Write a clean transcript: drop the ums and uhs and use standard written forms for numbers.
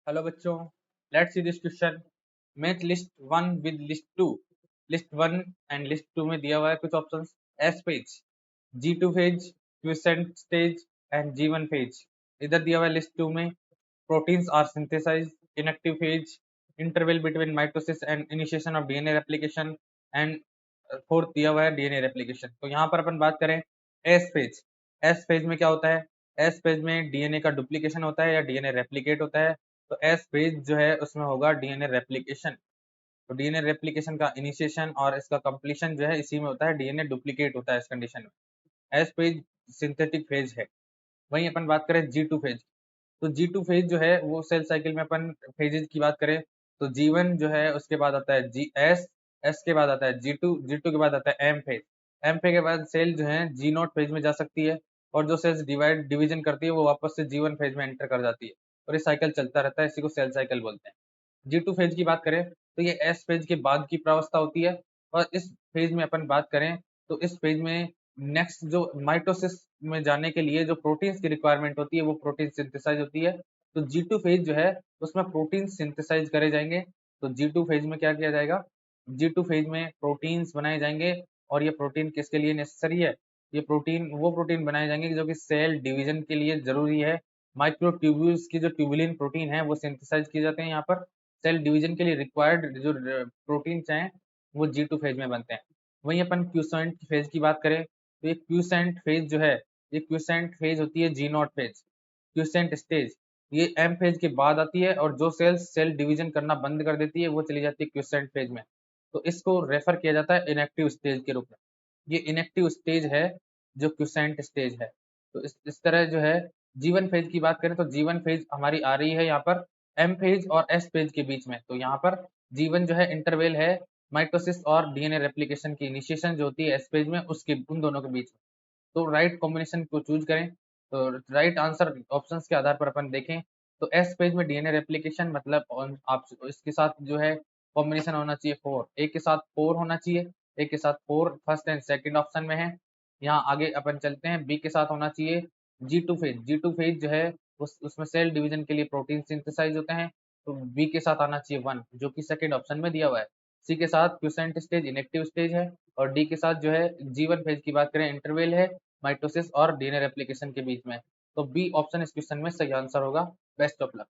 Hello बच्चों, let's see this question. Match list one with list two. List one and list two में दिया हुआ है कुछ options. S phase, G two phase, quiescent stage and G one phase. इधर दिया हुआ है लिस्ट टू में proteins are synthesise, inactive phase, interval between mitosis and initiation of DNA replication and fourth दिया हुआ है डीएनए रेप्लिकेशन। तो यहाँ पर अपन बात करें एस फेज। एस फेज में क्या होता है? एस फेज में डीएनए का डुप्लीकेशन होता है या डीएनए रेप्लिकेट होता है। तो एस फेज जो है उसमें होगा डीएनए रेप्लिकेशन। तो डीएनए रेप्लिकेशन का इनिशिएशन और इसका कंप्लीशन जो है इसी में होता है, डीएनए डुप्लीकेट होता है इस कंडीशन में। एस फेज सिंथेटिक फेज है। वहीं अपन बात करें जी टू फेज। तो जी टू फेज जो है वो सेल साइकिल में अपन फेजेज की बात करें तो जी वन जो है उसके बाद आता है जी एस, एस के बाद आता है जी टू, जी टू के बाद आता है एम फेज। एम फेज के बाद सेल जो है जी नॉट फेज में जा सकती है और जो सेल्स डिवीजन करती है वो वापस से जी वन फेज में एंटर कर जाती है और ये साइकिल चलता रहता है। इसी को सेल साइकिल बोलते हैं। जी टू फेज की बात करें तो ये एस फेज के बाद की प्रावस्था होती है। और इस फेज में अपन बात करें तो इस फेज में नेक्स्ट जो माइटोसिस में जाने के लिए जो प्रोटीन्स की रिक्वायरमेंट होती है वो प्रोटीन सिंथेसाइज होती है। तो जी टू फेज जो है उसमें प्रोटीन सिंथेसाइज करे जाएंगे। तो जी टू फेज में क्या किया जाएगा? जी टू फेज में प्रोटीन्स बनाए जाएंगे। और ये प्रोटीन किसके लिए नेसेसरी है? ये प्रोटीन वो प्रोटीन बनाए जाएंगे जो कि सेल डिवीजन के लिए जरूरी है। माइक्रोट्यूब्यूल्स की जो ट्यूबुलिन प्रोटीन है वो सिंथेसाइज किए जाते हैं यहाँ पर। सेल डिवीजन के लिए रिक्वायर्ड जो प्रोटीन्स हैं वो जी टू फेज में बनते हैं। वहीं अपन क्यूसेंट फेज की बात करें तो ये क्यूसेंट फेज जो है, ये क्यूसेंट फेज होती है जी नॉट फेज, क्यूसेंट स्टेज। ये एम फेज के बाद आती है और जो सेल डिवीजन करना बंद कर देती है वो चली जाती है क्यूसेंट फेज में। तो इसको रेफर किया जाता है इनएक्टिव स्टेज के रूप में। ये इनएक्टिव स्टेज है जो क्यूसेंट स्टेज है। तो इस तरह जो है जीवन फेज की बात करें तो जीवन फेज हमारी आ रही है यहाँ पर एम फेज और एस फेज के बीच में। तो यहाँ पर जीवन जो है इंटरवेल है माइटोसिस और डीएनए रेप्लिकेशन की इनिशिएशन जो होती है एस फेज में उसके उन दोनों के बीच में। तो राइट कॉम्बिनेशन को चूज करें। तो राइट आंसर ऑप्शंस के आधार पर अपन देखें तो एस पेज में डीएनए रेप्लिकेशन मतलब आप इसके साथ जो है कॉम्बिनेशन होना चाहिए फोर, एक के साथ फोर होना चाहिए, एक के साथ four first and second option में है। यहाँ आगे अपन चलते हैं, बी के साथ होना चाहिए जी two phase. G two phase जो है उसमें सेल डिवीजन के लिए प्रोटीन सिंथेसाइज होते हैं। तो बी के साथ आना चाहिए वन जो कि सेकंड ऑप्शन में दिया हुआ है। सी के साथ क्यूसेंट स्टेज इनएक्टिव स्टेज है। और डी के साथ जो है जीवन फेज की बात करें इंटरवेल है माइटोसिस और डीएनए रेप्लिकेशन के बीच में। तो बी ऑप्शन इस क्वेश्चन में सही आंसर होगा। Best of luck.